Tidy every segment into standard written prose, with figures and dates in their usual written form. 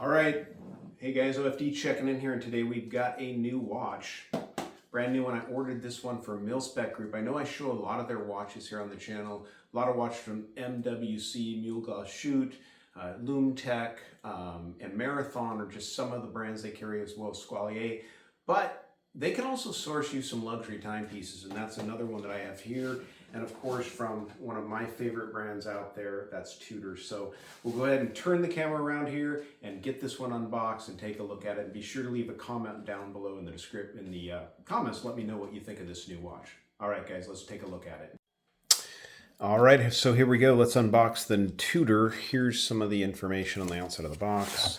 All right, hey guys, OFD checking in here, and today we've got a new watch. Brand new one. I ordered this one from Mil-Spec Group. I know I show a lot of their watches here on the channel. A lot of watches from MWC, Mule Gloss Shoot, Loom Tech, and Marathon are just some of the brands they carry, as well as Squalier. But they can also source you some luxury timepieces, and that's another one that I have here. And of course, from one of my favorite brands out there, that's Tudor. So we'll go ahead and turn the camera around here and get this one unboxed and take a look at it. And be sure to leave a comment down below in the description, in the comments. Let me know what you think of this new watch. All right, guys, let's take a look at it. All right, so here we go. Let's unbox the Tudor. Here's some of the information on the outside of the box.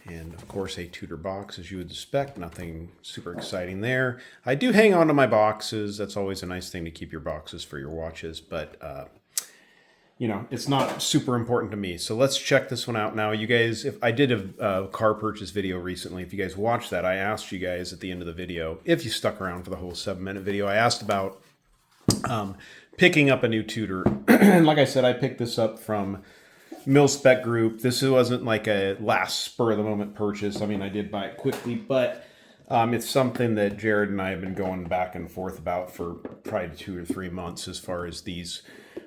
And of course, a Tudor box, as you would expect. Nothing super exciting there. I do hang on to my boxes. That's always a nice thing, to keep your boxes for your watches. But, you know, it's not super important to me. So let's check this one out now. You guys, if I did a car purchase video recently, if you guys watched that, I asked you guys at the end of the video, if you stuck around for the whole 7-minute video, I asked about picking up a new Tudor. And like I said, I picked this up from Mil-Spec Group. This wasn't like a last spur of the moment purchase. I mean, I did buy it quickly, but it's something that Jared and I have been going back and forth about for probably 2 or 3 months as far as these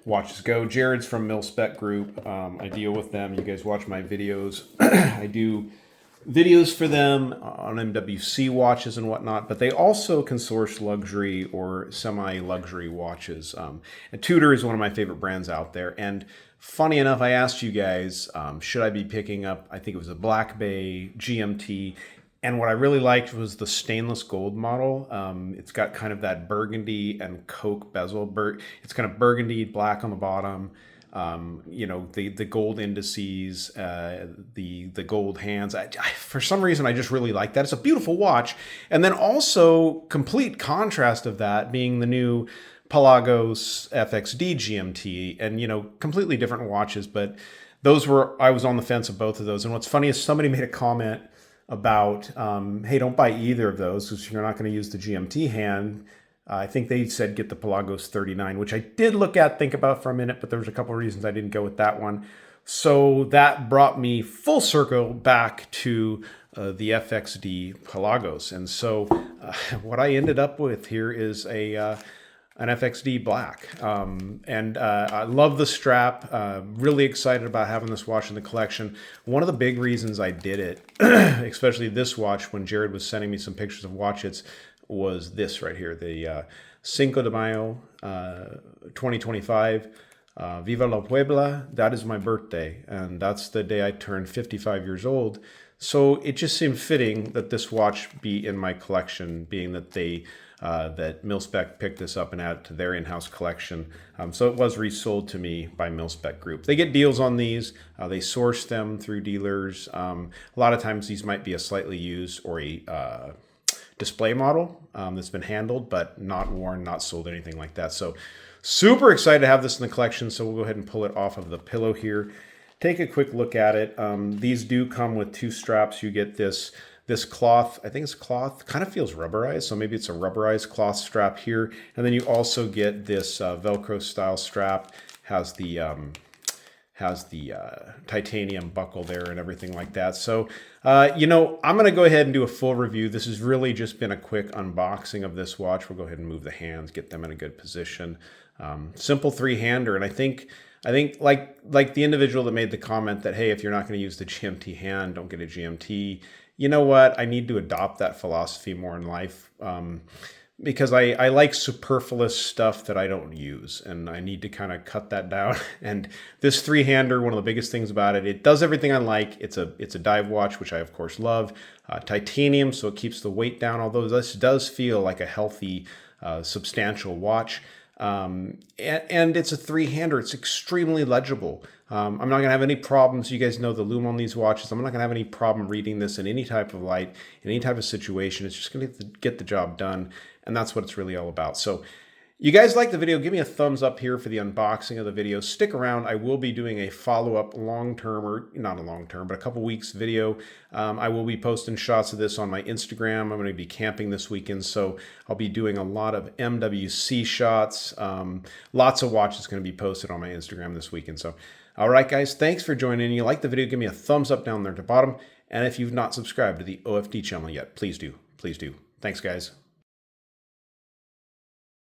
watches go. Jared's from Mil-Spec Group. I deal with them. You guys watch my videos. I do videos for them on MWC watches and whatnot, but they also can source luxury or semi-luxury watches. And Tudor is one of my favorite brands out there. And funny enough, I asked you guys, should I be picking up, I think it was a Black Bay GMT, and what I really liked was the stainless gold model. It's got kind of that burgundy and coke bezel. It's kind of burgundy, black on the bottom. You know, the gold indices, the gold hands. For some reason, I just really like that. It's a beautiful watch. And then also, complete contrast of that being the new Pelagos FXD GMT, and, you know, completely different watches, but those were, I was on the fence of both of those. And what's funny is somebody made a comment about, hey, don't buy either of those because you're not going to use the GMT hand. I think they said get the Pelagos 39, which I did look at, think about for a minute, but there was a couple of reasons I didn't go with that one. So that brought me full circle back to the FXD Pelagos. And so what I ended up with here is an FXD Black. I love the strap. Really excited about having this watch in the collection. One of the big reasons I did it, especially this watch, when Jared was sending me some pictures of watches, was this right here, the Cinco de Mayo 2025. Viva la Puebla. That is my birthday, and that's the day I turned 55 years old. So it just seemed fitting that this watch be in my collection, being that they that Mil-Spec picked this up and added to their in-house collection. So it was resold to me by Mil-Spec Group. They get deals on these. They source them through dealers. A lot of times these might be a slightly used or a display model that's been handled, but not worn, not sold, anything like that. So super excited to have this in the collection. So we'll go ahead and pull it off of the pillow here. Take a quick look at it. These do come with 2 straps. You get this cloth, I think it's cloth, kind of feels rubberized, so maybe it's a rubberized cloth strap here. And then you also get this Velcro style strap, has the titanium buckle there and everything like that. So, you know, I'm going to go ahead and do a full review. This has really just been a quick unboxing of this watch. We'll go ahead and move the hands, get them in a good position. Simple 3-hander, and I think like the individual that made the comment that, hey, if you're not going to use the GMT hand, don't get a GMT. You know what? I need to adopt that philosophy more in life. Because I like superfluous stuff that I don't use, and I need to kind of cut that down. And this 3-hander, one of the biggest things about it, it does everything I like. It's a dive watch, which I of course love. Titanium, so it keeps the weight down, although this does feel like a healthy, substantial watch. And it's a 3-hander. It's extremely legible. I'm not going to have any problems. You guys know the lume on these watches. I'm not going to have any problem reading this in any type of light, in any type of situation. It's just going to get the job done. And that's what it's really all about. So you guys like the video, give me a thumbs up here for the unboxing of the video. Stick around. I will be doing a follow-up long-term, or not a long-term, but a couple weeks video. I will be posting shots of this on my Instagram. I'm going to be camping this weekend, so I'll be doing a lot of MWC shots. Lots of watches going to be posted on my Instagram this weekend. So All right, guys, thanks for joining. If you like the video, give me a thumbs up down there at the bottom. And if you've not subscribed to the OFD channel yet, please do. Please do. Thanks, guys.